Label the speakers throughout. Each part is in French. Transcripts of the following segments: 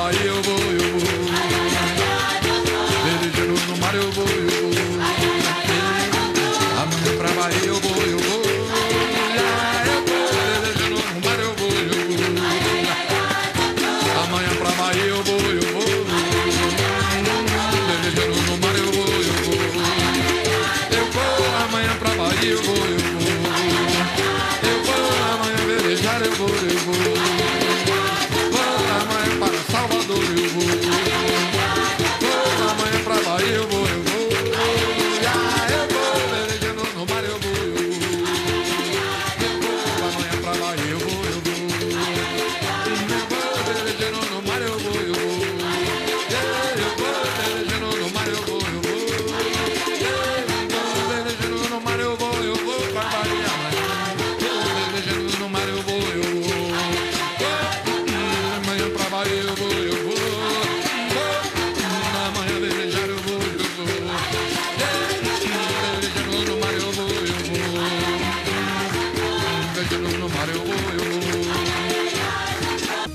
Speaker 1: Bahia eu vou. Velejo no mar eu vou. Amanhã pra Bahia eu vou. Velejo no mar eu vou. Amanhã pra Bahia eu vou. Velejo no mar eu vou. Eu vou amanhã pra Bahia eu vou. Eu vou amanhã velejar eu vou. Vou amanhã para Salvador eu vou. Vou amanhã pra Bahia eu vou. Eu vou velejando no mar eu vou. Eu vou amanhã pra Bahia eu vou. Eu vou velejando no mar eu vou. Eu vou velejando no mar eu vou. Velejando no mar eu vou. Eu vou pra Bahia amanhã. Velejando no mar eu vou. Amanhã pra Bahia eu vou. Amanhã velejar eu vou. Velejando no mar eu vou. Velejando no mar eu vou.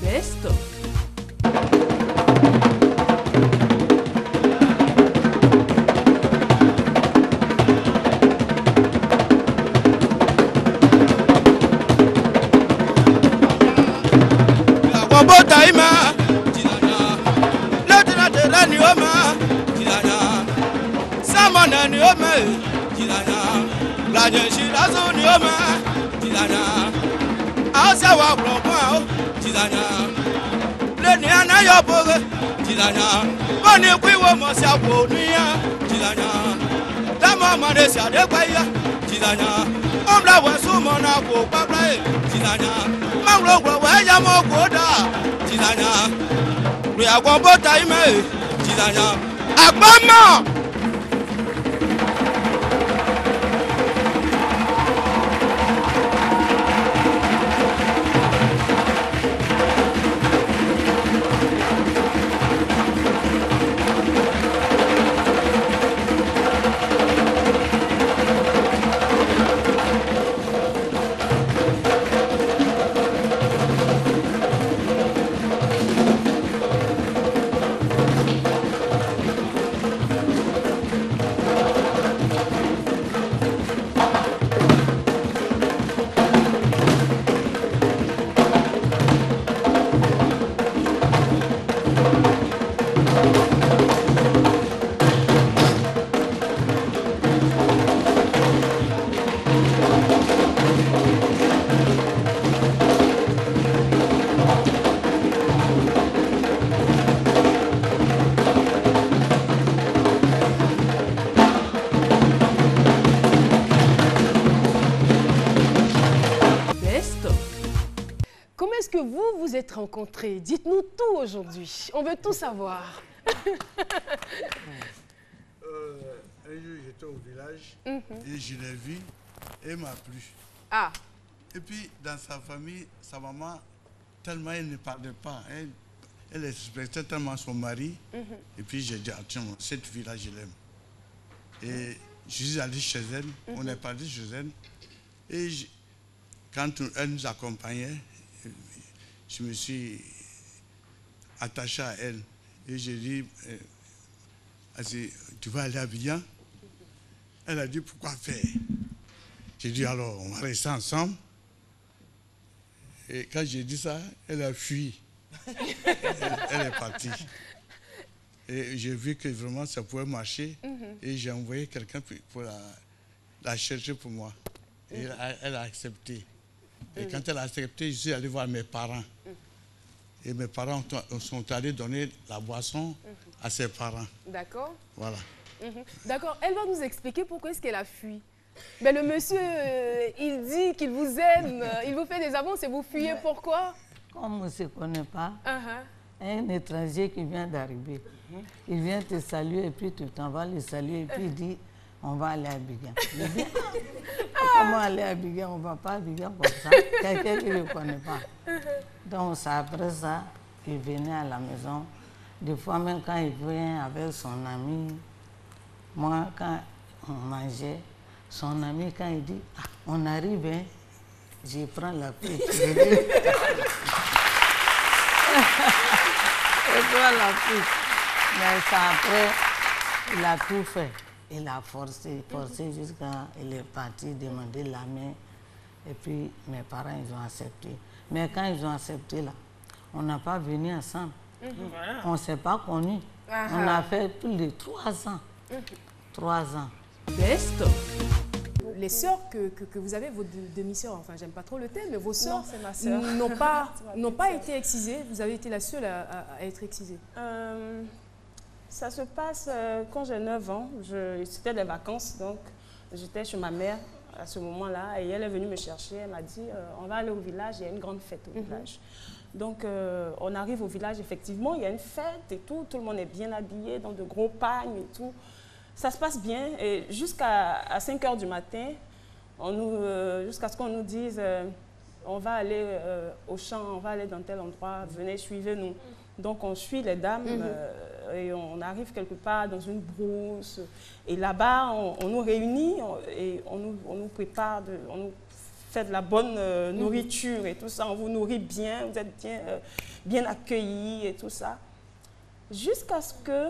Speaker 2: Besto.
Speaker 3: Botaima, Tirana, Letra Nioma, Tirana, Samana Nioma, Tirana, Blajanshirazo Nioma, Tirana, Asawa Blomao, Tirana, Leniana Yoboga, Tirana, Boni Quiwo Mosiapo Nia, Tirana, Dama Manesia de Guaya, Tirana, Ombra Wasumona Go Pabla, Tirana. Mangro waya mogoda Tirana we agbo time Tirana agbama
Speaker 2: Vous êtes rencontrés. Dites-nous tout aujourd'hui. On veut tout savoir.
Speaker 4: Un jour, j'étais au village et je l'ai vu et m'a plu.
Speaker 2: Ah.
Speaker 4: Et puis, dans sa famille, sa maman, tellement elle ne parlait pas. Elle respectait tellement son mari. Et puis, j'ai dit, tiens, cette fille-là, je l'aime. Et je suis allé chez elle. On est parti chez elle. Et quand elle nous accompagnait, je me suis attaché à elle et j'ai dit, tu vas aller à Abidjan? Elle a dit, pourquoi faire? J'ai dit, alors, on va rester ensemble. Et quand j'ai dit ça, elle a fui. Elle est partie. Et j'ai vu que vraiment ça pouvait marcher. Et j'ai envoyé quelqu'un pour la chercher pour moi. Et elle a accepté. Et quand elle a accepté, je suis allé voir mes parents. Et mes parents sont allés donner la boisson à ses parents.
Speaker 2: D'accord.
Speaker 4: Voilà.
Speaker 2: D'accord. Elle va nous expliquer pourquoi est-ce qu'elle a fui. Mais le monsieur, il dit qu'il vous aime, il vous fait des avances et vous fuyez. Pourquoi?
Speaker 5: Comme on ne se connaît pas, un étranger qui vient d'arriver, il vient te saluer et puis tu t'en vas le saluer et puis il dit on va aller à Abidjan. Je dis, comment aller à Abidjan? On ne va pas à Abidjan comme ça. Quelqu'un qui ne le connaît pas. Donc c'est après ça qu'il venait à la maison. Des fois même quand il vient avec son ami, moi quand on mangeait, son ami quand il dit on arrive, hein, je prends la prise. C'est toi la fille. Mais ça, après, il a tout fait. Il a forcé jusqu'à... Il est parti demander la main. Et puis, mes parents, ils ont accepté. Mais quand ils ont accepté, là, on n'a pas venu ensemble. On ne s'est pas connus. On a fait plus de 3 ans. 3 ans.
Speaker 2: Best. Les sœurs que vous avez, vos demi-sœurs, enfin, j'aime pas trop le thème, mais vos sœurs n'ont pas été excisées. Vous avez été la seule à être excisée.
Speaker 6: Ça se passe quand j'ai 9 ans. C'était des vacances, donc j'étais chez ma mère à ce moment-là. Et elle est venue me chercher. Elle m'a dit, on va aller au village, il y a une grande fête au village. Donc, on arrive au village, effectivement, il y a une fête et tout. Tout le monde est bien habillé, dans de gros pagnes et tout. Ça se passe bien. Et jusqu'à 5 h du matin, jusqu'à ce qu'on nous dise, on va aller au champ, on va aller dans tel endroit, venez, suivez-nous. Donc, on suit les dames et on arrive quelque part dans une brousse. Et là-bas, on nous réunit et on nous prépare, on nous fait de la bonne nourriture et tout ça. On vous nourrit bien, vous êtes bien accueillis et tout ça. Jusqu'à ce que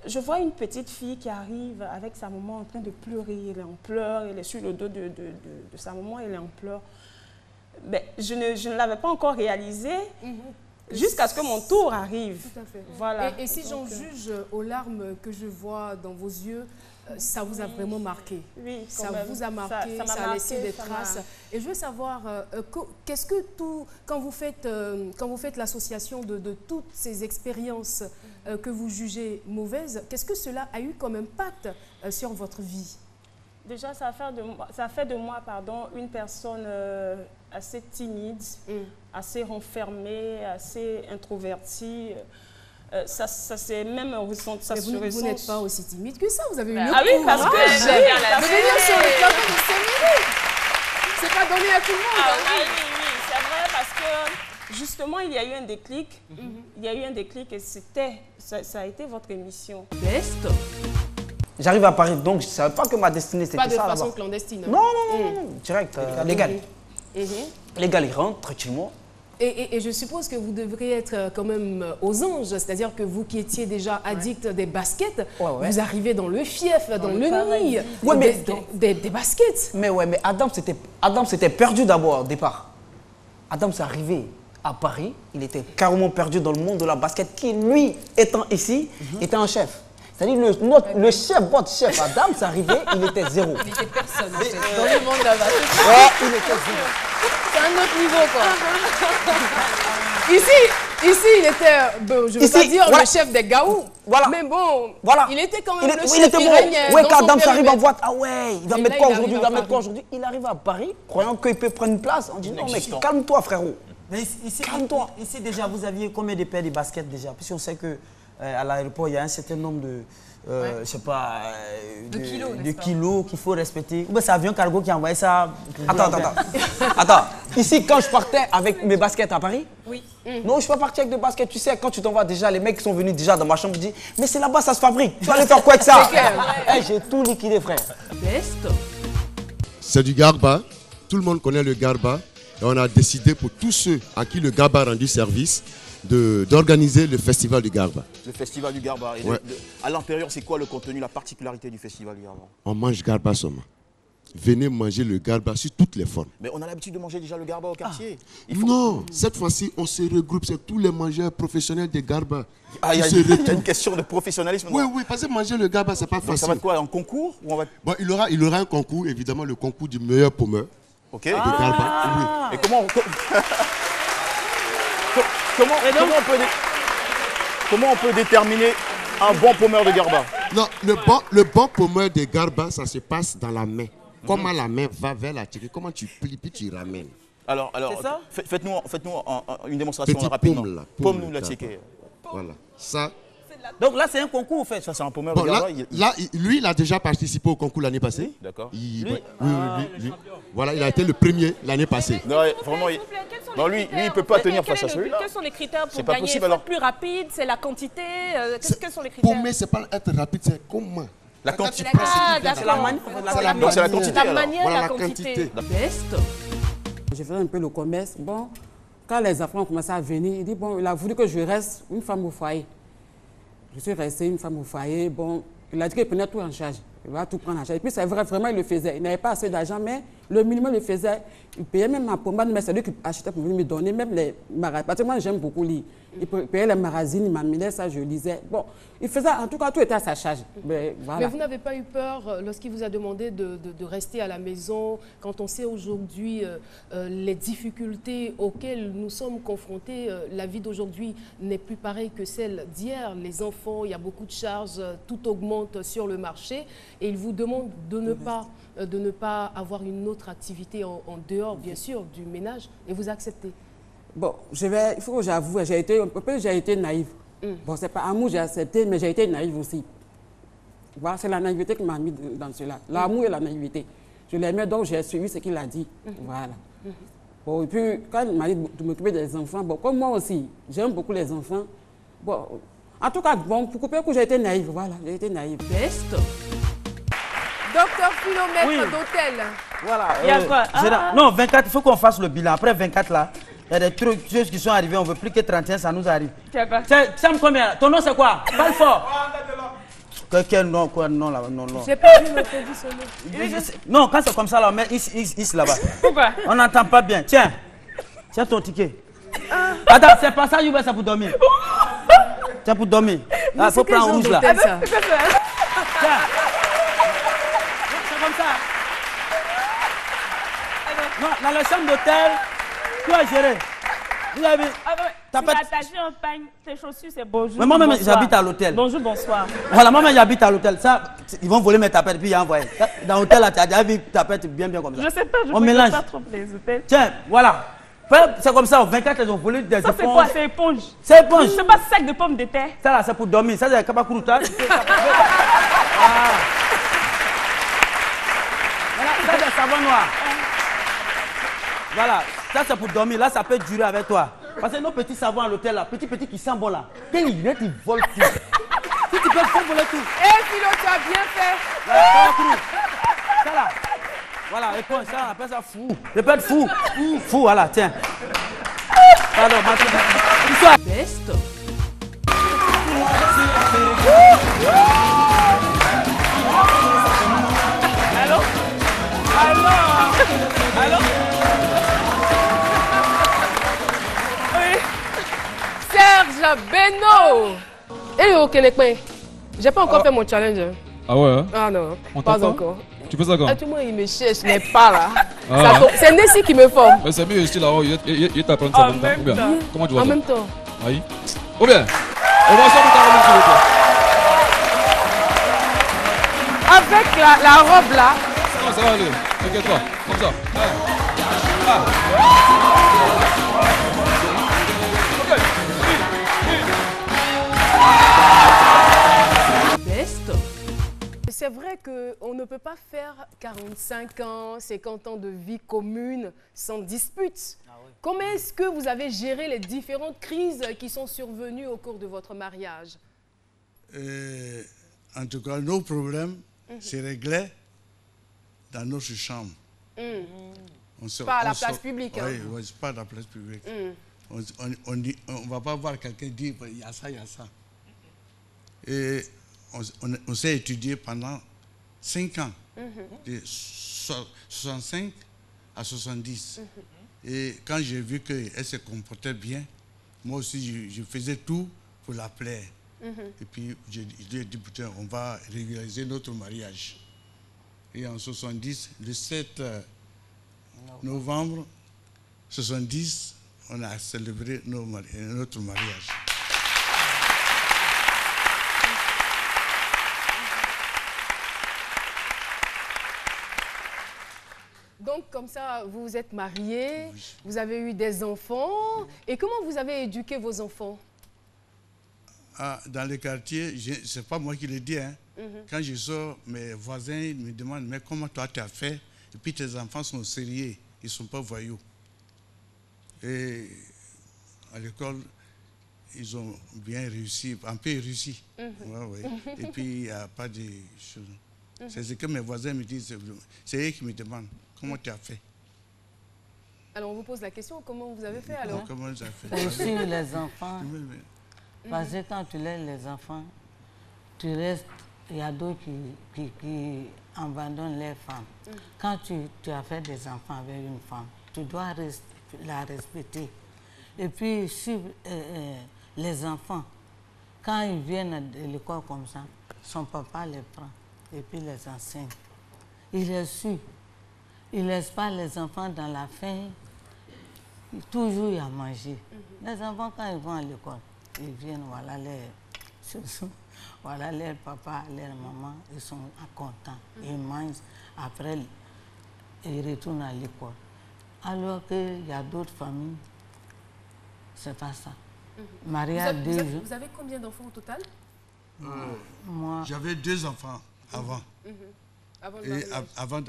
Speaker 6: je vois une petite fille qui arrive avec sa maman en train de pleurer. Elle est en pleurs, elle est sur le dos de sa maman, elle est en pleurs. Mais je ne l'avais pas encore réalisé. Jusqu'à ce que mon tour arrive.
Speaker 2: Tout à fait.
Speaker 6: Voilà.
Speaker 2: Et si j'en juge aux larmes que je vois dans vos yeux, ça vous a vraiment marqué.
Speaker 6: Oui,
Speaker 2: ça vous a marqué, ça a laissé des traces. Et je veux savoir, qu'est-ce que quand vous faites l'association de toutes ces expériences que vous jugez mauvaises, qu'est-ce que cela a eu comme impact sur votre vie?
Speaker 6: Déjà, ça fait de moi une personne assez timide, assez renfermée, assez introvertie. Ça s'est même ressenti.
Speaker 2: Vous n'êtes pas aussi timide que ça, vous avez une
Speaker 6: Ah oui, parce que
Speaker 2: de venir sur le plateau de 5 minutes. C'est pas donné à tout le monde.
Speaker 6: Oui, c'est vrai, parce que justement, il y a eu un déclic. Il y a eu un déclic et ça a été votre émission.
Speaker 2: Best.
Speaker 7: J'arrive à Paris, donc je ne savais pas que ma destinée c'était ça.
Speaker 2: Pas de façon clandestine.
Speaker 7: Non, direct, légal. Légal, il rentre tranquillement.
Speaker 2: Et je suppose que vous devriez être quand même aux anges, c'est-à-dire que vous qui étiez déjà addict des baskets, vous arrivez dans le fief, dans le nid, des baskets.
Speaker 7: Mais Adam s'était perdu d'abord au départ. Adam s'est arrivé à Paris, il était carrément perdu dans le monde de la basket qui, lui, étant ici, était un chef. C'est-à-dire le chef, votre chef Adam, c'est arrivé, il était zéro.
Speaker 2: Il n'était personne en fait, dans le monde là-bas.
Speaker 7: Ouais, il était zéro.
Speaker 2: C'est un autre niveau quoi. Ici il était, bon, je ne veux pas dire le chef des gaous, mais bon, il était quand même le chef qui régnait.
Speaker 7: Ouais, quand Adam s'arrive en boîte, il va mettre quoi aujourd'hui, il arrive à Paris, croyant qu'il peut prendre une place. On dit non mais calme-toi frérot.
Speaker 8: Mais calme-toi. Ici déjà, vous aviez combien de paires de baskets déjà? Puisqu'on sait que à l'aéroport, il y a un certain nombre de, je sais pas, de kilos qu'il faut respecter. Ou bien c'est Avion Cargo qui a envoyé ça.
Speaker 7: Attends. Ici, quand je partais avec mes baskets à Paris, non, je suis pas parti avec des baskets. Tu sais, quand tu t'envoies déjà, les mecs qui sont venus déjà dans ma chambre, ils disent, mais c'est là-bas, ça se fabrique. Tu vas aller faire quoi avec ça? J'ai tout liquidé, frère.
Speaker 1: C'est du Garba. Tout le monde connaît le Garba. Et on a décidé pour tous ceux à qui le Garba a rendu service, d'organiser le festival du Garba.
Speaker 9: Le festival du Garba. Et à l'intérieur, c'est quoi le contenu, la particularité du festival du Garba? On
Speaker 1: mange Garba seulement. Venez manger le Garba sur toutes les formes.
Speaker 9: Mais on a l'habitude de manger déjà le Garba au quartier.
Speaker 1: Non, cette fois-ci, on se regroupe, c'est tous les mangeurs professionnels de Garba.
Speaker 9: Il y a une question de professionnalisme.
Speaker 1: Oui, parce que manger le Garba, c'est pas facile.
Speaker 9: Ça va être quoi, un concours ou on va...
Speaker 1: Bon, il aura un concours, évidemment, le concours du meilleur paumeur.
Speaker 9: Ok.
Speaker 1: De Garba.
Speaker 9: Oui. Et comment on peut déterminer un bon paumeur de Garba?
Speaker 1: Non, le bon paumeur de Garba, ça se passe dans la main. Comment la main va vers la tigre, comment tu plies puis tu ramènes.
Speaker 9: Alors faites-nous une démonstration rapidement. Paume-nous la tigre.
Speaker 1: Voilà, ça.
Speaker 8: Donc là, c'est un concours, en fait.
Speaker 9: Ça, c'est un paumeur de Garba.
Speaker 1: Lui, il a déjà participé au concours l'année passée.
Speaker 9: D'accord.
Speaker 1: Oui. Voilà, il a été le premier l'année passée.
Speaker 9: Non, vraiment, lui, il ne peut pas tenir face à celui-là.
Speaker 10: Quels sont les critères pour
Speaker 9: pas
Speaker 10: gagner?
Speaker 9: possible, alors.
Speaker 10: Plus rapide, c'est la quantité. Quels sont les critères?
Speaker 1: Pour moi, ce n'est pas être rapide, c'est comment.
Speaker 9: La quantité.
Speaker 10: C'est la
Speaker 9: quantité.
Speaker 10: La manière, la quantité.
Speaker 11: Je fais un peu le commerce. Bon, quand les enfants ont commencé à venir, il dit, bon, il a voulu que je reste une femme au foyer. Je suis restée une femme au foyer. Bon, il a dit qu'il prenait tout en charge. Il va tout prendre en charge. Et puis c'est vrai, vraiment, il le faisait. Il n'avait pas assez d'argent, mais le minimum, il le faisait. Il payait même ma pommade, mais c'est lui qui achetait pour venir me donner, même les magazines. Parce que moi, j'aime beaucoup lire. Il payait les magazines, il m'amenait ça, je lisais. Bon, il faisait, en tout cas, tout était à sa charge. Mais, voilà.
Speaker 2: Mais vous n'avez pas eu peur lorsqu'il vous a demandé de rester à la maison, quand on sait aujourd'hui les difficultés auxquelles nous sommes confrontés. La vie d'aujourd'hui n'est plus pareille que celle d'hier. Les enfants, il y a beaucoup de charges, tout augmente sur le marché. Et il vous demande de ne pas avoir une autre activité en dehors, bien sûr, du ménage. Et vous acceptez. Bon,
Speaker 11: il faut que j'avoue, j'ai été naïve. Bon, c'est pas amour, j'ai accepté, mais j'ai été naïve aussi. Voilà, c'est la naïveté qui m'a mis dans cela. L'amour et la naïveté. Je l'aimais, donc j'ai suivi ce qu'il a dit. Voilà. Bon, et puis, quand il m'a dit de m'occuper des enfants, bon, comme moi aussi, j'aime beaucoup les enfants. Bon, en tout cas, bon, pour couper le coup, j'ai été naïve. Voilà, j'ai été naïve.
Speaker 2: Best. Docteur Philomètre d'hôtel.
Speaker 8: Voilà.
Speaker 6: Il y a quoi?
Speaker 8: Non, 24, il faut qu'on fasse le bilan. Après 24, là, il y a des trucs qui sont arrivés. On ne veut plus que 31, ça nous arrive.
Speaker 6: Tu as quoi?
Speaker 8: Ça me combien? Ton nom, c'est quoi? Parle fort. Quel nom? Quoi? Non, là, non.
Speaker 2: J'ai pas vu notre nom.
Speaker 8: Non, quand c'est comme ça, là, on met is là-bas.
Speaker 6: Pourquoi?
Speaker 8: On n'entend pas bien. Tiens ton ticket. Attends, c'est pas ça, Youbé, c'est pour dormir. C'est pour dormir. Il faut prendre un rouge là. Tiens. C'est comme ça. Non, dans la chambre d'hôtel, tu as géré. Vous avez vu?
Speaker 6: Tu m'as attaché en pagne, tes chaussures, c'est bonjour.
Speaker 8: Mais moi-même, j'habite à l'hôtel.
Speaker 6: Bonjour, bonsoir.
Speaker 8: Voilà, moi-même, j'habite à l'hôtel. Ça, ils vont voler mes tapettes, puis ils envoient. Dans l'hôtel, là, tu as déjà vu tapettes bien comme ça.
Speaker 6: Je sais pas, je
Speaker 8: on
Speaker 6: ne
Speaker 8: mélange
Speaker 6: pas trop les hôtels.
Speaker 8: Tiens, voilà. C'est comme ça, au 24, ils ont volé des éponges.
Speaker 6: Ça, c'est quoi? C'est éponge.
Speaker 8: C'est éponge.
Speaker 6: C'est pas sac de pommes de terre.
Speaker 8: Ça, là, c'est pour dormir. Ça, c'est kabakuruta. Voilà, ça, c'est savon noir. Voilà, ça, c'est pour dormir. Là, ça peut durer avec toi. Parce que nos petits savons à l'hôtel, là, petit qui sent bon, là, quand ils viennent, ils volent tout. Si tu peux voler tout.
Speaker 2: Eh, Philo, tu as bien fait.
Speaker 8: Ça, là. Voilà, éponge, ça, on appelle ça fou. Répète fou. Fou, voilà, tiens. Pardon, maintenant.
Speaker 2: Best.
Speaker 6: Allô? Oui.
Speaker 2: Serge Beno. Eh, ok, j'ai pas encore fait mon challenge.
Speaker 1: Ah ouais? Hein?
Speaker 2: Ah non,
Speaker 1: on
Speaker 2: pas encore.
Speaker 1: Tu fais ça quand?
Speaker 2: Ah, tout le monde, il me cherche, je n'ai pas là.
Speaker 1: Ah.
Speaker 2: C'est Nessie qui me forme.
Speaker 1: Mais c'est mieux ici là-haut, il t'apprend ça en même temps. Ou bien? Comment tu vois
Speaker 2: en
Speaker 1: ça?
Speaker 2: même temps.
Speaker 1: Oui. Ou bien? On va sortir ta robe, s'il vous plaît.
Speaker 2: Avec la robe là.
Speaker 1: Ça va aller. T'inquiète pas. Comme ça.
Speaker 2: C'est vrai qu'on ne peut pas faire 45 ans, 50 ans de vie commune sans dispute. Comment est-ce que vous avez géré les différentes crises qui sont survenues au cours de votre mariage?
Speaker 4: En tout cas, nos problèmes se réglaient dans notre chambre.
Speaker 2: Pas à la place publique.
Speaker 4: Oui, pas à la place publique. On ne va pas voir quelqu'un dire il y a ça, il y a ça. Et on s'est étudié pendant 5 ans, de 65 à 70. Et quand j'ai vu qu'elle se comportait bien, moi aussi, je faisais tout pour la plaire. Et puis, je lui ai dit, putain, on va régulariser notre mariage. Et en 70, le 7 novembre 70, on a célébré notre mariage.
Speaker 2: Donc, comme ça, vous vous êtes mariés, vous avez eu des enfants. Et comment vous avez éduqué vos enfants?
Speaker 4: Dans les quartiers, ce n'est pas moi qui le dis. Hein. Quand je sors, mes voisins me demandent, mais comment toi tu as fait? Et puis tes enfants sont sérieux, ils ne sont pas voyous. Et à l'école, ils ont bien réussi, un peu réussi. Et puis il n'y a pas de choses. C'est ce que mes voisins me disent, c'est eux qui me demandent, comment tu as fait?
Speaker 2: Alors on vous pose la question, comment vous avez fait alors?
Speaker 4: Comment j'ai fait?
Speaker 5: Pour suivre les enfants. Parce que quand tu laisses les enfants, tu restes, il y a d'autres qui abandonnent les femmes. Quand tu as fait des enfants avec une femme, tu dois la respecter. Et puis suivre les enfants, quand ils viennent de l'école comme ça, son papa les prend et puis les enseigne. Il les suit. Il ne laisse pas les enfants dans la faim. Toujours il y a à manger. Les enfants, quand ils vont à l'école, ils viennent, voilà leur papa, leur maman, ils sont contents. Ils mangent, après ils retournent à l'école. Alors qu'il y a d'autres familles, c'est pas ça. Maria,
Speaker 2: vous avez combien d'enfants au total?
Speaker 5: Moi,
Speaker 4: j'avais 2 enfants avant. Et
Speaker 2: avant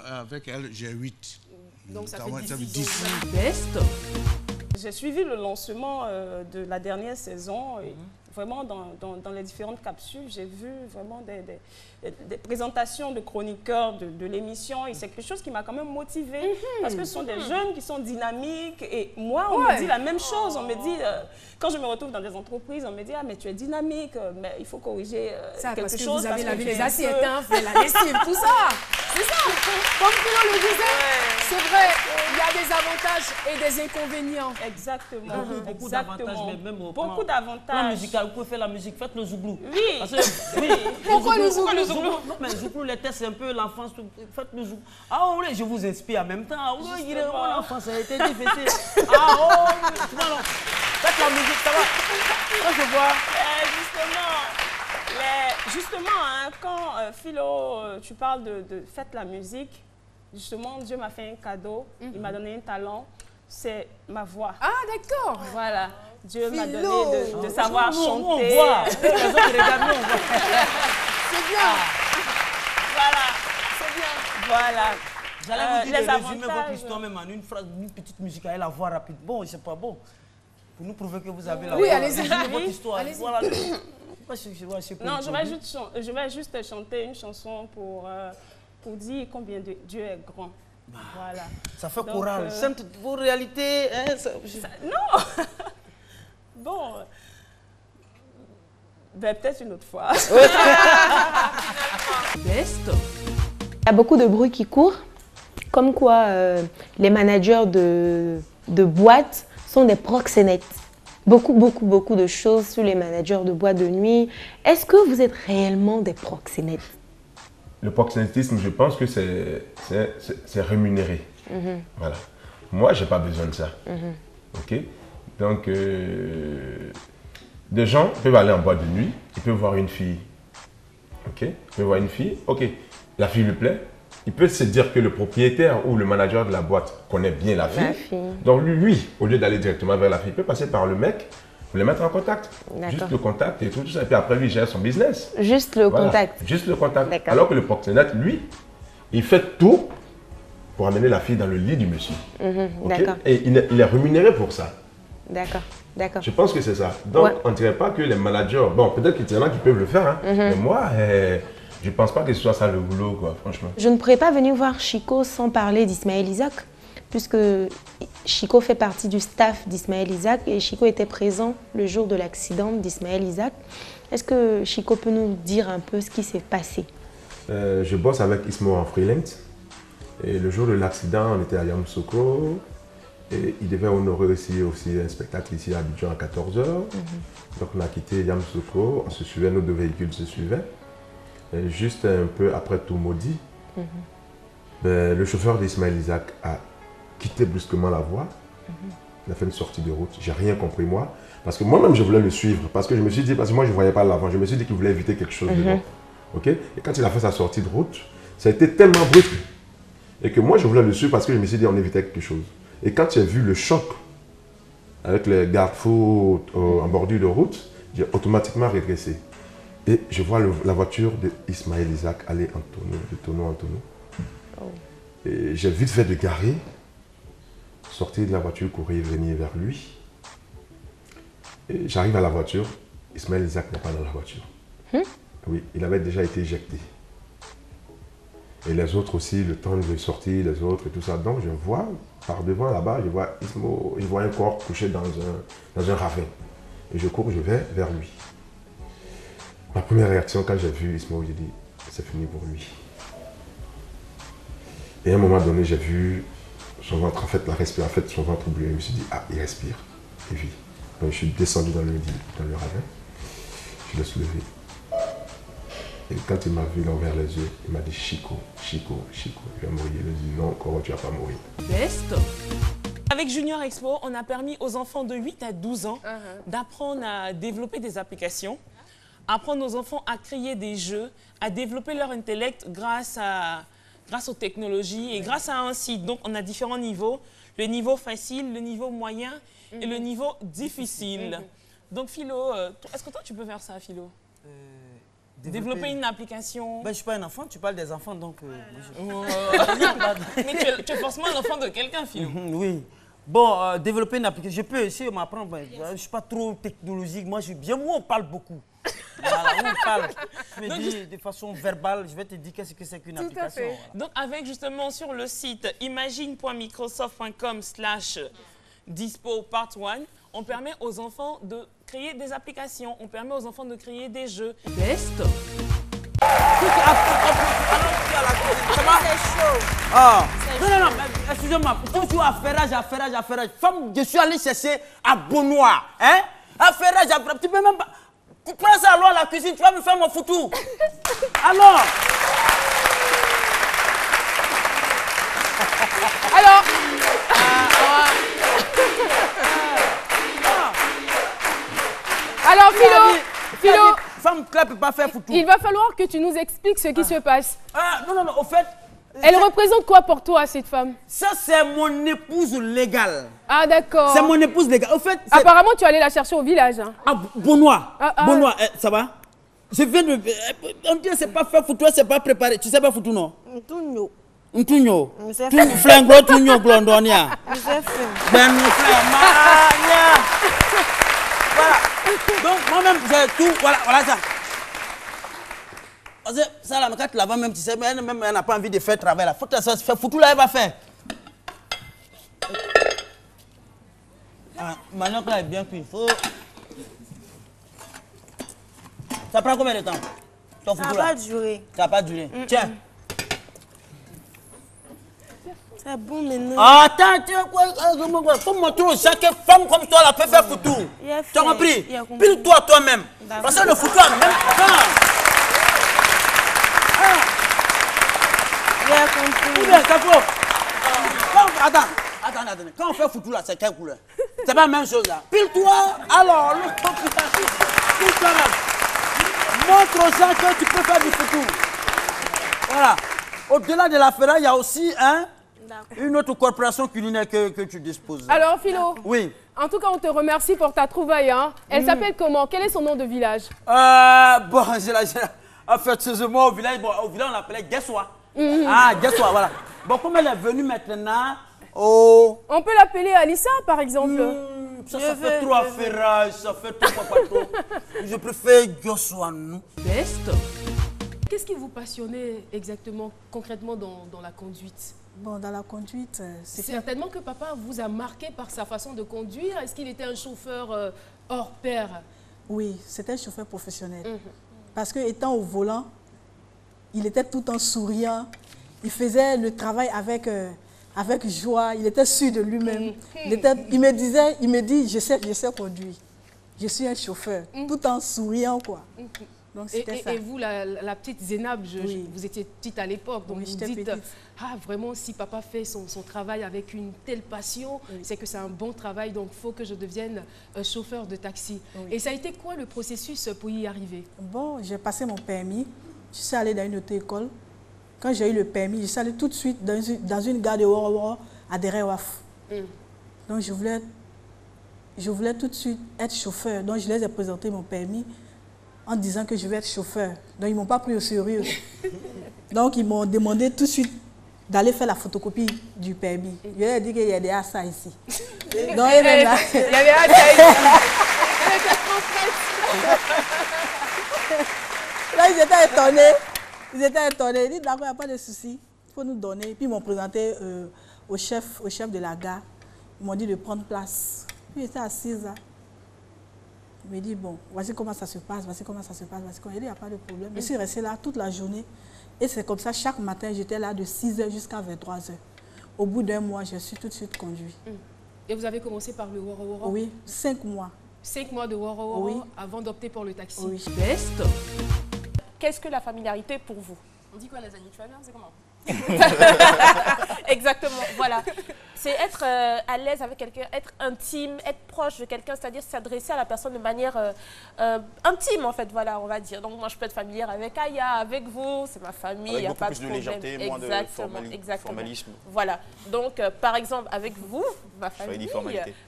Speaker 4: avec elle, j'ai 8.
Speaker 2: Donc ça fait
Speaker 4: 10.
Speaker 6: Best. J'ai suivi le lancement de la dernière saison. Et vraiment, dans les différentes capsules, j'ai vu vraiment des présentations de chroniqueurs de l'émission. Et c'est quelque chose qui m'a quand même motivée. Parce que ce sont des jeunes qui sont dynamiques. Et moi, on me dit la même chose. On me dit, quand je me retrouve dans des entreprises, on me dit, ah, mais tu es dynamique, mais il faut corriger quelque chose.
Speaker 2: Vous avez lavé les assiettes, fait la lessive, tout ça. C'est ça. Comme Philo le disait, c'est vrai, il y a des avantages et des inconvénients.
Speaker 6: Exactement.
Speaker 8: Beaucoup d'avantages, mais même au
Speaker 6: beaucoup d'avantages.
Speaker 8: Musical, vous pouvez faire la musique, faites le zouglou.
Speaker 6: Oui.
Speaker 8: Parce que, oui.
Speaker 2: Pourquoi le zouglou?
Speaker 8: Non, mais le zouglou, les tests, c'est un peu l'enfance. Faites le zouglou. Ah oui, je vous inspire en même temps. Oui, l'enfance a été difficile. Ah oh, non. Faites la musique, ça va. Quand je vois.
Speaker 6: Justement, hein, quand Philo, tu parles de faites la musique, justement, Dieu m'a fait un cadeau, il m'a donné un talent, c'est ma voix.
Speaker 2: Ah, d'accord.
Speaker 6: Voilà. Dieu m'a donné de savoir chanter.
Speaker 8: On voit. Les autres qui regardent, on voit.
Speaker 2: C'est bien.
Speaker 6: Voilà, c'est bien. Voilà.
Speaker 8: J'allais vous dire de résumer votre histoire même en une phrase, une petite musique avec la voix rapide. Bon, c'est pas bon. Pour nous prouver que vous avez la voix.
Speaker 2: Oui, allez-y.
Speaker 8: Votre histoire. Voilà.
Speaker 6: Non, je vais juste chanter une chanson pour dire combien Dieu est grand. Voilà.
Speaker 8: Ça fait chorale. Vos réalités... Hein,
Speaker 6: non. Bon. Ben, peut-être une autre fois.
Speaker 10: Best. Il y a beaucoup de bruit qui court. Comme quoi, les managers de boîtes sont des proxénètes. Beaucoup de choses sur les managers de boîtes de nuit. Est-ce que vous êtes réellement des proxénètes?
Speaker 12: Le proxénétisme, je pense que c'est rémunéré. Voilà. Moi, je n'ai pas besoin de ça. Ok. Donc, des gens peuvent aller en boîte de nuit, ils peuvent voir une fille. Ok. Ils peuvent voir une fille. Ok. La fille lui plaît. Il peut se dire que le propriétaire ou le manager de la boîte connaît bien la fille. Donc lui, au lieu d'aller directement vers la fille, il peut passer par le mec pour les mettre en contact. Juste le contact et tout ça. Et puis après, lui, il gère son business.
Speaker 10: Juste le contact.
Speaker 12: Juste le contact. Alors que le proxénète, lui, il fait tout pour amener la fille dans le lit du monsieur. Okay? Et il est rémunéré pour ça.
Speaker 10: D'accord.
Speaker 12: Je pense que c'est ça. Donc, on ne dirait pas que les managers... Bon, peut-être qu'il y en a qui peuvent le faire, hein, mais moi... je ne pense pas que ce soit ça le boulot, quoi, franchement.
Speaker 10: Je ne pourrais pas venir voir Chico sans parler d'Ismaël Isaac, puisque Chico fait partie du staff d'Ismaël Isaac et Chico était présent le jour de l'accident d'Ismaël Isaac. Est-ce que Chico peut nous dire un peu ce qui s'est passé?
Speaker 12: Je bosse avec Ismo en freelance. Et le jour de l'accident, on était à Yamoussoukro. Et il devait honorer aussi un spectacle ici à Abidjan à 14h. Donc on a quitté Yamoussoukro, on se suivait, nos 2 véhicules se suivaient. Et juste un peu après tout maudit, le chauffeur d'Ismaël Isaac a quitté brusquement la voie. Il a fait une sortie de route. J'ai rien compris moi. Parce que moi-même je voulais le suivre. Parce que je me suis dit, parce que moi je ne voyais pas l'avant, je me suis dit qu'il voulait éviter quelque chose devant. Okay? Et quand il a fait sa sortie de route, ça a été tellement brusque. Et que moi je voulais le suivre parce que je me suis dit on évitait quelque chose. Et quand j'ai vu le choc avec les garde-fous en bordure de route, j'ai automatiquement régressé. Et je vois la voiture d'Ismaël Isaac aller en tonneau, de tonneau en tonneau. Et j'ai vite fait de garer, sortir de la voiture, courir, venir vers lui. Et j'arrive à la voiture, Ismaël Isaac n'est pas dans la voiture. Oui, il avait déjà été éjecté. Et les autres aussi, le temps de sortir, les autres et tout ça. Donc je vois, par devant là-bas, je vois Ismo, je vois un corps couché dans un ravin. Et je cours, je vais vers lui. Ma première réaction quand j'ai vu Ismo, j'ai dit, c'est fini pour lui. Et à un moment donné, j'ai vu son ventre, en fait, la respiration, en fait, son ventre brûlé. Je me suis dit, ah, il respire, il vit. Donc je suis descendu dans le ravin, je l'ai soulevé. Et quand il m'a vu, il a ouvert les yeux, il m'a dit Chico, Chico, Chico. Je vais mourir. Il a dit non, comment tu vas pas mourir.
Speaker 6: Best. Avec Junior Expo, on a permis aux enfants de 8 à 12 ans d'apprendre à développer des applications, apprendre aux enfants à créer des jeux, à développer leur intellect grâce aux technologies et grâce à un site. Donc on a différents niveaux, le niveau facile, le niveau moyen et le niveau difficile. Donc Philo, est-ce que toi tu peux faire ça, Philo? Développer une application.
Speaker 8: Ben, je ne suis pas un enfant, tu parles des enfants, donc...
Speaker 6: Mais tu es forcément l'enfant de quelqu'un, Philo.
Speaker 8: Oui. Bon, développer une application, je peux essayer de m'apprendre. Ben, je ne suis pas trop technologique. Moi, on parle beaucoup. Voilà, on parle. Je me dis de façon verbale, je vais te dire qu'est-ce que c'est qu'une application. Voilà.
Speaker 6: Donc, avec justement sur le site imagine.microsoft.com/dispo part 1, on permet aux enfants de créer des applications, on permet aux enfants de créer des jeux. Best.
Speaker 8: Ah. Non, excusez-moi, toujours affairage. Femme, je suis allé chercher à Benoît. Hein? Affairage, tu peux même pas... Tu prends ça alors à la cuisine, tu vas me faire mon foutu. Alors.
Speaker 2: Alors, Philo,
Speaker 8: femme ne peut pas faire foutu.
Speaker 2: Il va falloir que tu nous expliques ce qui se passe.
Speaker 8: Non, au fait...
Speaker 2: Elle représente quoi pour toi, cette femme?
Speaker 8: Ça, c'est mon épouse légale.
Speaker 2: Ah, d'accord.
Speaker 8: C'est mon épouse légale. Au fait,
Speaker 2: apparemment, tu es allé la chercher au village. Hein.
Speaker 8: Ah, Benoît. Benoît, ça va? Je viens de... On dit, c'est pas faire foutu, c'est pas préparé. Tu sais pas foutu, non? Ntunyo. Flingo, tunyo, glondonia. Ben, voilà. Donc, moi-même, j'ai tout. Voilà ça. Ça, là, quand tu la vends, même, tu sais, elle n'a pas envie de faire travail là. Faut que ça se fait foutu là, elle va faire. Maintenant que là est bien cuit, il faut. Ça prend combien de temps?
Speaker 13: Ça va pas durer.
Speaker 8: Ça va pas durer. Tiens.
Speaker 13: C'est bon maintenant.
Speaker 8: Attends, faut montrer aux chaque femme comme toi, elle peut faire foutu. Tu as compris? Pile-toi toi-même. Parce que le foutu a même temps.
Speaker 13: J'ai compris.
Speaker 8: Attends. Quand on fait foutu là, c'est quelle couleur? C'est pas la même chose là. Pile-toi. Alors, pile-toi même. Montre aux gens que tu peux faire du foutu. Voilà. Au-delà de la ferraille, il y a aussi une autre corporation culinaire que tu disposes.
Speaker 2: Alors, Philo.
Speaker 8: Oui.
Speaker 2: En tout cas, on te remercie pour ta trouvaille. Hein. Elle s'appelle comment? Quel est son nom de village?
Speaker 8: Bon, en fait, au village, on l'appelait Guessois. Guessois, voilà. Bon, comme elle est venue maintenant au...
Speaker 2: On peut l'appeler Alissa, par exemple.
Speaker 8: Ça fait trop affairage, ça fait trop. Je préfère Guessois, non?
Speaker 2: Best. Qu'est-ce qui vous passionnait exactement, concrètement, dans la conduite?
Speaker 14: Bon, dans la conduite, c'est...
Speaker 2: Certainement que papa vous a marqué par sa façon de conduire. Est-ce qu'il était un chauffeur hors pair?
Speaker 14: Oui, c'était un chauffeur professionnel. Parce que étant au volant, il était tout en souriant. Il faisait le travail avec joie. Il était sûr de lui-même. Il me dit, je sais conduire. Je suis un chauffeur. Tout en souriant, quoi. Donc, ça.
Speaker 2: Et vous, la petite Zénab, vous étiez petite à l'époque, donc vous dites, vraiment, si papa fait son travail avec une telle passion, c'est que c'est un bon travail, donc il faut que je devienne chauffeur de taxi. Et ça a été quoi le processus pour y arriver? Bon, j'ai passé mon permis, je suis allée dans une auto-école. Quand j'ai eu le permis, je suis allée tout de suite dans une gare de Woro à Derewaf. Donc je voulais tout de suite être chauffeur, donc je les ai présenté mon permis en disant que je vais être chauffeur. Donc, ils ne m'ont pas pris au sérieux. Donc, ils m'ont demandé tout de suite d'aller faire la photocopie du permis. Je leur ai dit qu'il y a des ASA ici. Donc, il y avait des ASA ici. Là, ils étaient étonnés.
Speaker 14: Ils étaient étonnés. Ils disent, d'accord, il n'y a pas de souci. Il faut nous donner. Puis ils m'ont présenté au chef de la gare. Ils m'ont dit de prendre place. Puis j'étais assise là. Il m'a dit, bon, voici comment ça se passe, voici comment ça se passe, voici comment... Il n'y a pas de problème. Je suis restée là toute la journée. Et c'est comme ça, chaque matin, j'étais là de 6h jusqu'à 23h. Au bout d'un mois, je suis tout de suite conduite.
Speaker 2: Et vous avez commencé par le Woro Woro?
Speaker 14: Oui, 5 mois.
Speaker 2: 5 mois de Woro Woro
Speaker 14: oui.
Speaker 2: Avant d'opter pour le taxi.
Speaker 14: Oui.
Speaker 2: Best.
Speaker 15: Qu'est-ce que la familiarité pour vous?
Speaker 2: On dit quoi, les amis? Tu vas bien? C'est comment?
Speaker 15: Exactement, voilà. C'est être à l'aise avec quelqu'un, être intime, être proche de quelqu'un, c'est-à-dire s'adresser à la personne de manière intime, en fait, voilà, on va dire. Donc moi, je peux être familière avec Aya, avec vous, c'est ma famille, il n'y a pas de problème.
Speaker 9: Avec beaucoup plus de légèreté, moins de formalisme.
Speaker 15: Voilà. Donc, par exemple, avec vous, ma famille,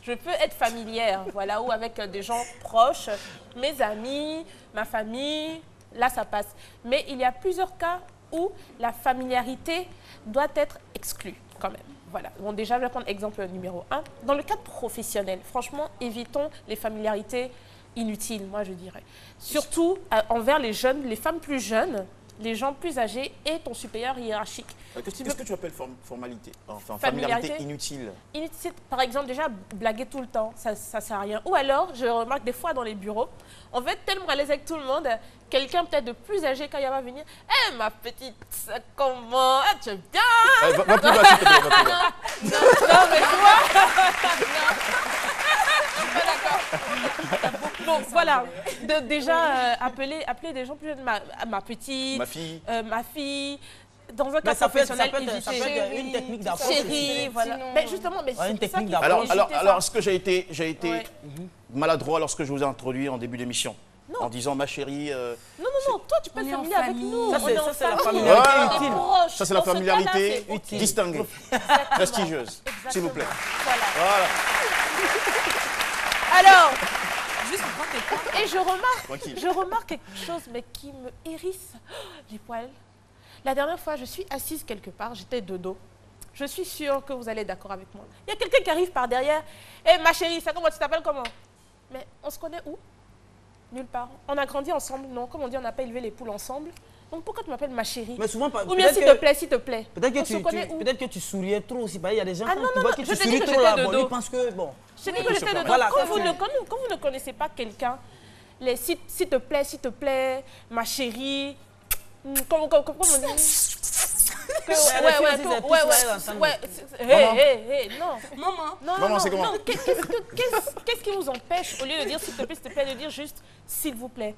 Speaker 15: je peux être familière, voilà, ou avec des gens proches, mes amis, ma famille, là, ça passe. Mais il y a plusieurs cas où la familiarité doit être exclue quand même. Voilà. Bon, déjà, je vais prendre exemple numéro 1. Dans le cadre professionnel, franchement, évitons les familiarités inutiles, moi je dirais. Surtout envers les jeunes, les femmes plus jeunes, les gens plus âgés et ton supérieur hiérarchique.
Speaker 9: Qu'est-ce que tu appelles formalité? Enfin, familiarité inutile.
Speaker 15: Inutile, par exemple, déjà, blaguer tout le temps, ça ne sert à rien. Ou alors, je remarque des fois dans les bureaux, on veut être tellement à l'aise avec tout le monde, quelqu'un peut-être de plus âgé quand il va venir, « Eh, ma petite, comment? Ah, tu es bien ?»
Speaker 9: Va plus bas, s'il te plaît, va plus bas.
Speaker 15: Non, mais toi, d'accord. Donc, voilà, déjà, appeler des gens plus jeunes, ma petite, ma fille, dans un cas professionnel,
Speaker 8: ça peut être une technique d'approche.
Speaker 15: Chérie, voilà. Mais justement, mais
Speaker 8: une technique d'approche.
Speaker 9: Alors, est-ce que j'ai été maladroit lorsque je vous ai introduit en début d'émission? En disant ma chérie.
Speaker 15: Non, toi tu peux être familier avec nous.
Speaker 8: Ça, c'est la familiarité utile.
Speaker 9: Ça, c'est la familiarité distinguée, prestigieuse, s'il vous plaît. Voilà.
Speaker 15: Alors, juste prends tes points. Et je remarque quelque chose mais qui me hérisse les poils. La dernière fois, je suis assise quelque part, j'étais de dos. Je suis sûre que vous allez être d'accord avec moi. Il y a quelqu'un qui arrive par derrière. « Hé, ma chérie, ça comment tu t'appelles comment ?» Mais on se connaît où? Nulle part. On a grandi ensemble, non. Comme on dit, on n'a pas élevé les poules ensemble. Donc pourquoi tu m'appelles ma chérie?
Speaker 8: Mais souvent,
Speaker 15: ou bien s'il te plaît, s'il te plaît.
Speaker 8: Peut-être que tu souriais trop aussi. Il y a des gens
Speaker 15: qui
Speaker 8: voient que tu souris trop là. Ils pensent que bon.
Speaker 15: Je dis que j'étais de dos. Quand vous ne connaissez pas quelqu'un, les s'il te plaît, ma chérie, comment on dit?
Speaker 9: Maman, c'est comment?
Speaker 15: Non, qu'est-ce qui vous empêche, au lieu de dire s'il te plaît, de dire juste s'il vous plaît,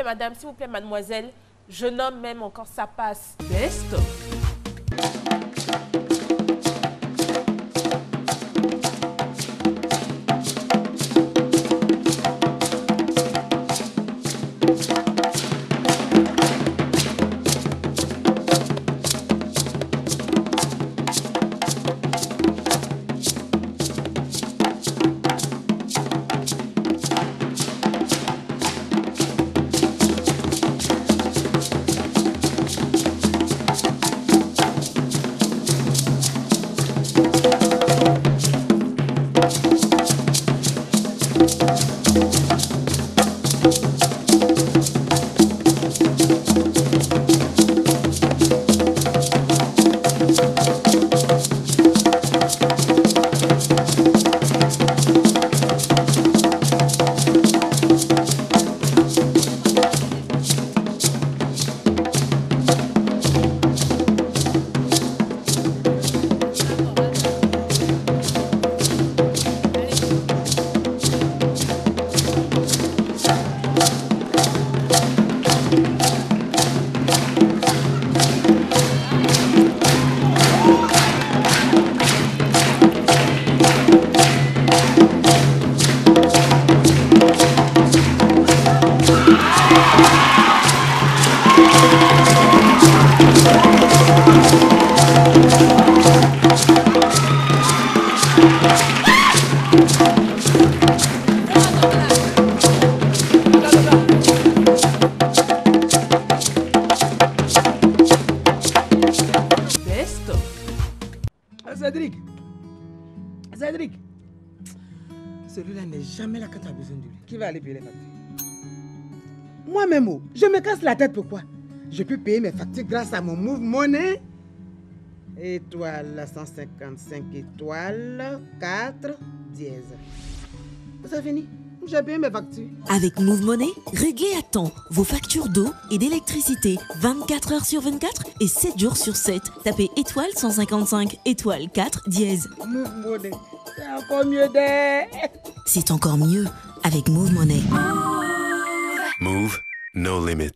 Speaker 15: madame, s'il vous plaît, mademoiselle, jeune homme même encore, ça passe.
Speaker 2: Best.
Speaker 16: Cédric, celui-là n'est jamais là quand tu as besoin de lui. Qui va aller payer les factures? Moi-même, je me casse la tête pourquoi? Je peux payer mes factures grâce à mon Move Money. Étoile 155 étoiles 4 dièse. C'est fini. J'ai payé mes factures.
Speaker 17: Avec Move Money, réglez à temps vos factures d'eau et d'électricité 24 heures sur 24 et 7 jours sur 7. Tapez étoile 155 étoile 4 dièse.
Speaker 16: Move Money, c'est encore mieux d'être.
Speaker 17: C'est encore mieux avec Move Money.
Speaker 18: Move, no limit.